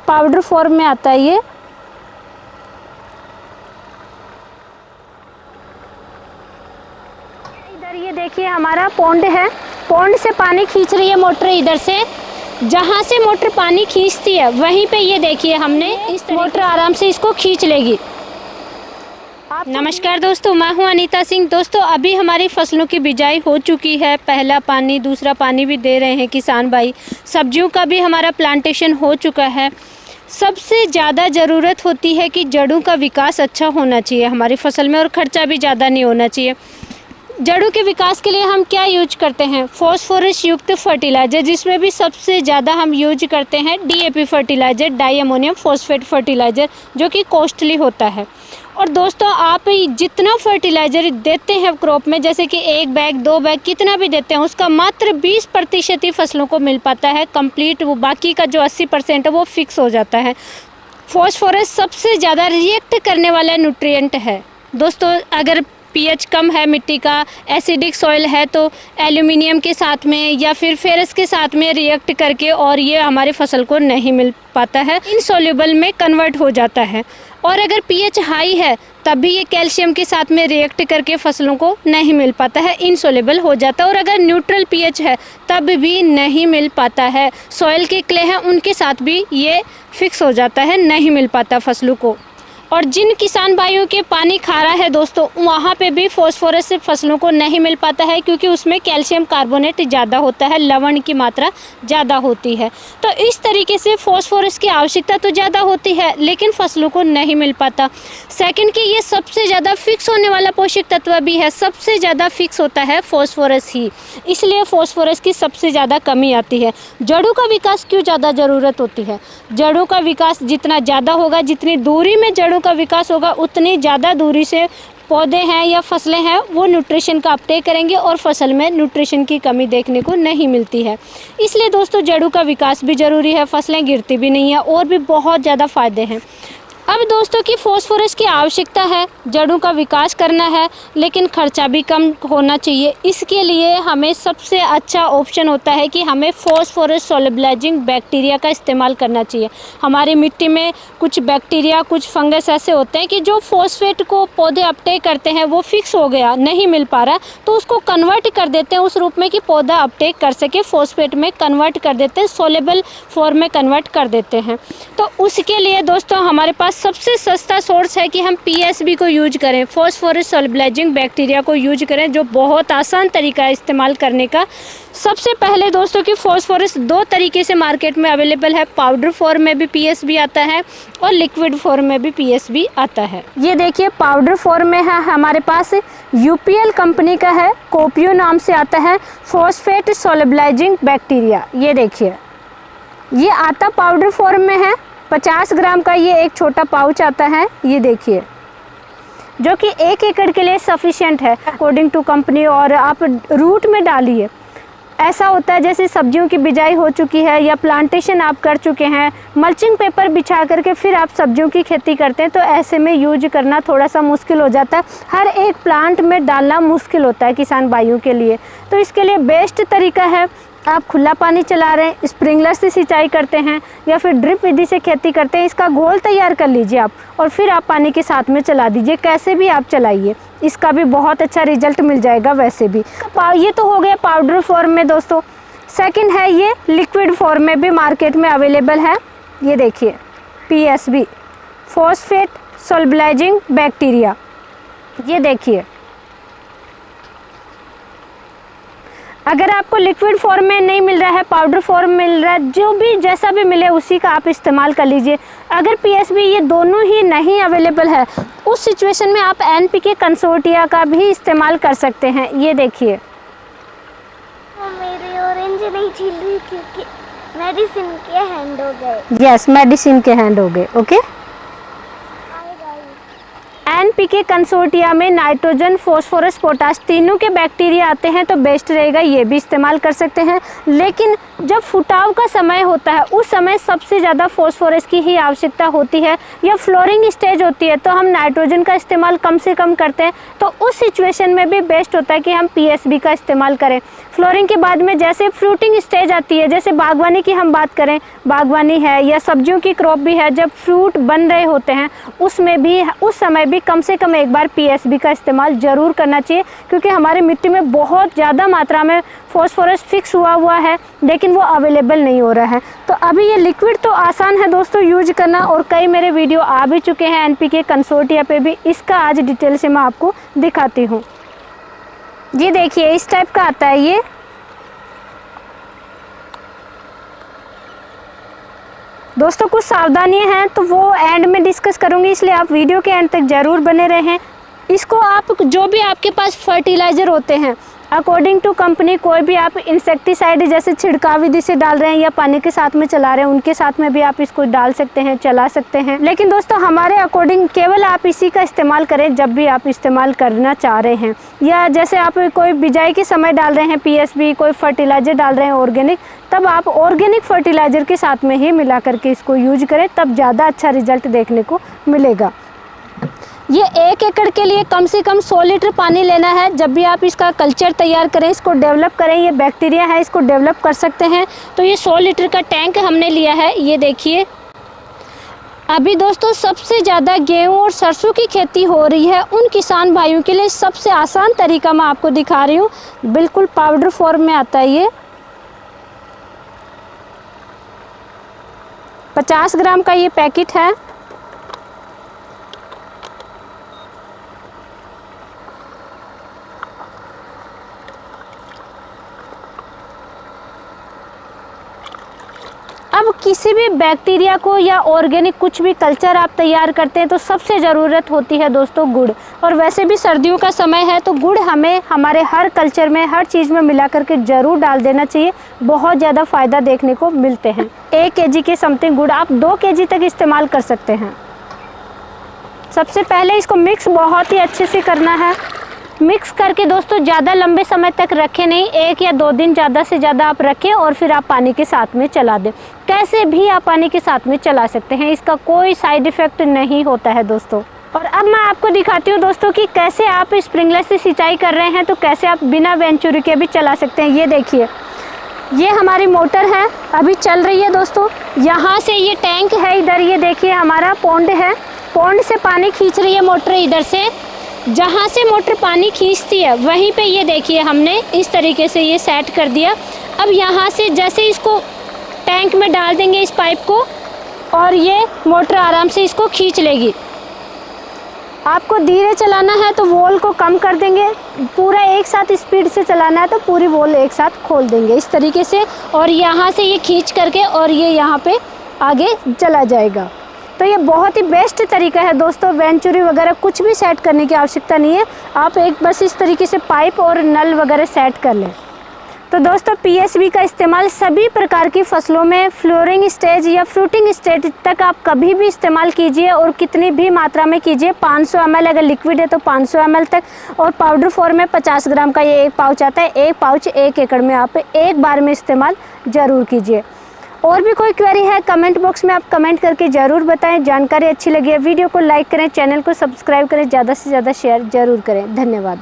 Powder form में आता है ये। इधर ये देखिए हमारा पॉन्ड है, पॉन्ड से पानी खींच रही है मोटर इधर से। जहाँ से मोटर पानी खींचती है वहीं पे ये देखिए हमने इस मोटर आराम से इसको खींच लेगी। नमस्कार दोस्तों, मैं हूं अनीता सिंह। दोस्तों अभी हमारी फसलों की बिजाई हो चुकी है, पहला पानी दूसरा पानी भी दे रहे हैं किसान भाई। सब्जियों का भी हमारा प्लांटेशन हो चुका है। सबसे ज़्यादा ज़रूरत होती है कि जड़ों का विकास अच्छा होना चाहिए हमारी फसल में, और ख़र्चा भी ज़्यादा नहीं होना चाहिए। जड़ों के विकास के लिए हम क्या यूज करते हैं? फॉस्फोरस युक्त फर्टिलाइज़र, जिसमें भी सबसे ज़्यादा हम यूज करते हैं DAP fertiliser, di ammonium phosphate fertiliser, जो कि कॉस्टली होता है। और दोस्तों आप जितना फर्टिलाइज़र देते हैं क्रॉप में, जैसे कि 1 बैग 2 बैग कितना भी देते हैं, उसका मात्र 20% ही फसलों को मिल पाता है कंप्लीट। वो बाकी का जो 80% है वो फिक्स हो जाता है। फॉस्फोरस सबसे ज़्यादा रिएक्ट करने वाला न्यूट्रिएंट है दोस्तों। अगर पीएच कम है मिट्टी का, एसिडिक सॉइल है, तो एल्यूमिनियम के साथ में या फिर फेरस के साथ में रिएक्ट करके और ये हमारे फसल को नहीं मिल पाता है, इनसॉल्युबल में कन्वर्ट हो जाता है। और अगर पीएच हाई है तब भी ये कैल्शियम के साथ में रिएक्ट करके फसलों को नहीं मिल पाता है, इनसॉल्युबल हो जाता है। और अगर न्यूट्रल पीएच है तब भी नहीं मिल पाता है। सॉइल के क्ले हैं उनके साथ भी ये फिक्स हो जाता है, नहीं मिल पाता फसलों को। और जिन किसान भाइयों के पानी खारा है दोस्तों, वहाँ पे भी फॉस्फोरस से फसलों को नहीं मिल पाता है, क्योंकि उसमें कैल्शियम कार्बोनेट ज़्यादा होता है, लवण की मात्रा ज़्यादा होती है। तो इस तरीके से फॉस्फोरस की आवश्यकता तो ज़्यादा होती है, लेकिन फसलों को नहीं मिल पाता। सेकंड कि ये सबसे ज़्यादा फिक्स होने वाला पोषक तत्व भी है, सबसे ज़्यादा फिक्स होता है फॉस्फोरस ही, इसलिए फॉस्फोरस की सबसे ज़्यादा कमी आती है। जड़ों का विकास क्यों ज़्यादा ज़रूरत होती है? जड़ों का विकास जितना ज़्यादा होगा, जितनी दूरी में जड़ों का विकास होगा, उतनी ज़्यादा दूरी से पौधे हैं या फसलें हैं वो न्यूट्रिशन का अपटेक करेंगे, और फसल में न्यूट्रिशन की कमी देखने को नहीं मिलती है। इसलिए दोस्तों जड़ों का विकास भी ज़रूरी है, फसलें गिरती भी नहीं है, और भी बहुत ज़्यादा फ़ायदे हैं। अब दोस्तों की फॉस्फोरस की आवश्यकता है, जड़ों का विकास करना है, लेकिन खर्चा भी कम होना चाहिए। इसके लिए हमें सबसे अच्छा ऑप्शन होता है कि हमें फॉस्फोरस सोल्युबलाइजिंग बैक्टीरिया का इस्तेमाल करना चाहिए। हमारी मिट्टी में कुछ बैक्टीरिया, कुछ फंगस ऐसे होते हैं कि जो फॉस्फेट को पौधे अपटेक करते हैं, वो फिक्स हो गया, नहीं मिल पा रहा, तो उसको कन्वर्ट कर देते हैं उस रूप में कि पौधा अपटेक कर सके, फॉस्फेट में कन्वर्ट कर देते हैं, सोलेबल फॉर्म में कन्वर्ट कर देते हैं। तो उसके लिए दोस्तों हमारे पास सबसे सस्ता सोर्स है कि हम पीएसबी को यूज करें, फॉस्फोरस सोल्युबलाइजिंग बैक्टीरिया को यूज करें, जो बहुत आसान तरीका है इस्तेमाल करने का। सबसे पहले दोस्तों की फॉस्फोरस 2 तरीके से मार्केट में अवेलेबल है, पाउडर फॉर्म में भी पीएसबी आता है और लिक्विड फॉर्म में भी पीएसबी आता है। ये देखिए पाउडर फॉर्म में है हमारे पास, यूपीएल कंपनी का है, कोपियो नाम से आता है, फॉस्फेट सोल्युबलाइजिंग बैक्टीरिया। ये देखिए ये आता पाउडर फॉर्म में है, 50 ग्राम का ये एक छोटा पाउच आता है, ये देखिए, जो कि 1 एकड़ के लिए सफिशिएंट है अकॉर्डिंग टू कंपनी। और आप रूट में डालिए। ऐसा होता है जैसे सब्जियों की बिजाई हो चुकी है या प्लांटेशन आप कर चुके हैं, मल्चिंग पेपर बिछा करके फिर आप सब्जियों की खेती करते हैं, तो ऐसे में यूज करना थोड़ा सा मुश्किल हो जाता है। हर एक प्लांट में डालना मुश्किल होता है किसान भाइयों के लिए। तो इसके लिए बेस्ट तरीका है, आप खुला पानी चला रहे हैं, स्प्रिंकलर से सिंचाई करते हैं या फिर ड्रिप विधि से खेती करते हैं, इसका घोल तैयार कर लीजिए आप, और फिर आप पानी के साथ में चला दीजिए। कैसे भी आप चलाइए, इसका भी बहुत अच्छा रिजल्ट मिल जाएगा। वैसे भी ये तो हो गया पाउडर फॉर्म में दोस्तों। सेकंड है ये लिक्विड फॉर्म में भी मार्केट में अवेलेबल है। ये देखिए पीएसबी, फॉस्फेट सोल्युबलाइजिंग बैक्टीरिया। ये देखिए, अगर आपको लिक्विड फॉर्म में नहीं मिल रहा है, पाउडर फॉर्म मिल रहा है, जो भी जैसा भी मिले उसी का आप इस्तेमाल कर लीजिए। अगर पीएसबी ये दोनों ही नहीं अवेलेबल है, उस सिचुएशन में आप एनपीके कंसोर्टिया का भी इस्तेमाल कर सकते हैं। ये देखिए मेरे ऑरेंज नहीं छिल रही क्योंकि मेडिसिन के हैंड हो गए। यस, मेडिसिन के हैंड हो गए। ओके, एनपीके कंसोर्टिया में नाइट्रोजन, फॉस्फोरस, पोटाश तीनों के बैक्टीरिया आते हैं तो बेस्ट रहेगा, ये भी इस्तेमाल कर सकते हैं। लेकिन जब फुटाव का समय होता है उस समय सबसे ज़्यादा फॉस्फोरस की ही आवश्यकता होती है, या फ्लोरिंग स्टेज होती है तो हम नाइट्रोजन का इस्तेमाल कम से कम करते हैं। तो उस सिचुएशन में भी बेस्ट होता है कि हम पीएसबी का इस्तेमाल करें। फ्लोरिंग के बाद में जैसे फ्रूटिंग स्टेज आती है, जैसे बागवानी की हम बात करें, बागवानी है या सब्जियों की क्रॉप भी है, जब फ्रूट बन रहे होते हैं उसमें भी उस समय भी कम से कम एक बार पीएसबी का इस्तेमाल ज़रूर करना चाहिए, क्योंकि हमारे मिट्टी में बहुत ज़्यादा मात्रा में फॉस्फोरस फिक्स हुआ है लेकिन वो अवेलेबल नहीं हो रहा है। तो अभी ये लिक्विड तो आसान है दोस्तों यूज करना, और कई मेरे वीडियो आ भी चुके हैं एनपीके कंसोर्टिया पे भी। इसका आज डिटेल से मैं आपको दिखाती हूँ। ये देखिए इस टाइप का आता है ये। दोस्तों कुछ सावधानियां हैं तो वो एंड में डिस्कस करूंगी, इसलिए आप वीडियो के एंड तक ज़रूर बने रहें। इसको आप जो भी आपके पास फर्टिलाइज़र होते हैं अकॉर्डिंग टू कंपनी, कोई भी आप इंसेक्टिसाइड जैसे छिड़काव विधि से डाल रहे हैं या पानी के साथ में चला रहे हैं उनके साथ में भी आप इसको डाल सकते हैं, चला सकते हैं। लेकिन दोस्तों हमारे अकॉर्डिंग केवल आप इसी का इस्तेमाल करें जब भी आप इस्तेमाल करना चाह रहे हैं, या जैसे आप कोई बिजाई के समय डाल रहे हैं पीएसबी, कोई फर्टिलाइज़र डाल रहे हैं ऑर्गेनिक, तब आप ऑर्गेनिक फर्टिलाइज़र के साथ में ही मिला करके इसको यूज करें, तब ज़्यादा अच्छा रिजल्ट देखने को मिलेगा। ये 1 एकड़ के लिए कम से कम 100 लीटर पानी लेना है। जब भी आप इसका कल्चर तैयार करें, इसको डेवलप करें, ये बैक्टीरिया है इसको डेवलप कर सकते हैं। तो ये 100 लीटर का टैंक हमने लिया है, ये देखिए। अभी दोस्तों सबसे ज़्यादा गेहूं और सरसों की खेती हो रही है, उन किसान भाइयों के लिए सबसे आसान तरीका मैं आपको दिखा रही हूँ। बिल्कुल पाउडर फॉर्म में आता है ये। 50 ग्राम का ये पैकेट है। अब किसी भी बैक्टीरिया को या ऑर्गेनिक कुछ भी कल्चर आप तैयार करते हैं तो सबसे ज़रूरत होती है दोस्तों गुड़, और वैसे भी सर्दियों का समय है तो गुड़ हमें हमारे हर कल्चर में हर चीज़ में मिला करके ज़रूर डाल देना चाहिए। बहुत ज़्यादा फ़ायदा देखने को मिलते हैं। 1 केजी के समथिंग गुड़ आप 2 केजी तक इस्तेमाल कर सकते हैं। सबसे पहले इसको मिक्स बहुत ही अच्छे से करना है। मिक्स करके दोस्तों ज़्यादा लंबे समय तक रखें नहीं, 1 या 2 दिन ज़्यादा से ज़्यादा आप रखें और फिर आप पानी के साथ में चला दें। कैसे भी आप पानी के साथ में चला सकते हैं, इसका कोई साइड इफ़ेक्ट नहीं होता है दोस्तों। और अब मैं आपको दिखाती हूँ दोस्तों कि कैसे आप स्प्रिंकलर से सिंचाई कर रहे हैं तो कैसे आप बिना वेंचुरी के भी चला सकते हैं। ये देखिए ये हमारी मोटर है, अभी चल रही है दोस्तों। यहाँ से ये टैंक है, इधर ये देखिए हमारा पॉन्ड है, पॉन्ड से पानी खींच रही है मोटर। इधर से जहाँ से मोटर पानी खींचती है वहीं पे ये देखिए हमने इस तरीके से ये सेट कर दिया। अब यहाँ से जैसे इसको टैंक में डाल देंगे इस पाइप को, और ये मोटर आराम से इसको खींच लेगी। आपको धीरे चलाना है तो वॉल को कम कर देंगे, पूरा एक साथ स्पीड से चलाना है तो पूरी वॉल एक साथ खोल देंगे इस तरीके से, और यहाँ से ये खींच करके और ये यहाँ पे आगे चला जाएगा। तो ये बहुत ही बेस्ट तरीका है दोस्तों। वेंचुरी वगैरह कुछ भी सेट करने की आवश्यकता नहीं है, आप एक बस इस तरीके से पाइप और नल वगैरह सेट कर लें। तो दोस्तों पीएसबी का इस्तेमाल सभी प्रकार की फसलों में फ्लोरिंग स्टेज या फ्रूटिंग स्टेज तक आप कभी भी इस्तेमाल कीजिए, और कितनी भी मात्रा में कीजिए। 500 ml अगर लिक्विड है तो 500 ml तक, और पाउडर फॉर्म में 50 ग्राम का ये 1 पाउच आता है। 1 पाउच 1 एकड़ में आप एक बार में इस्तेमाल ज़रूर कीजिए। और भी कोई क्वेरी है कमेंट बॉक्स में आप कमेंट करके ज़रूर बताएं। जानकारी अच्छी लगी है वीडियो को लाइक करें, चैनल को सब्सक्राइब करें, ज़्यादा से ज़्यादा शेयर ज़रूर करें। धन्यवाद।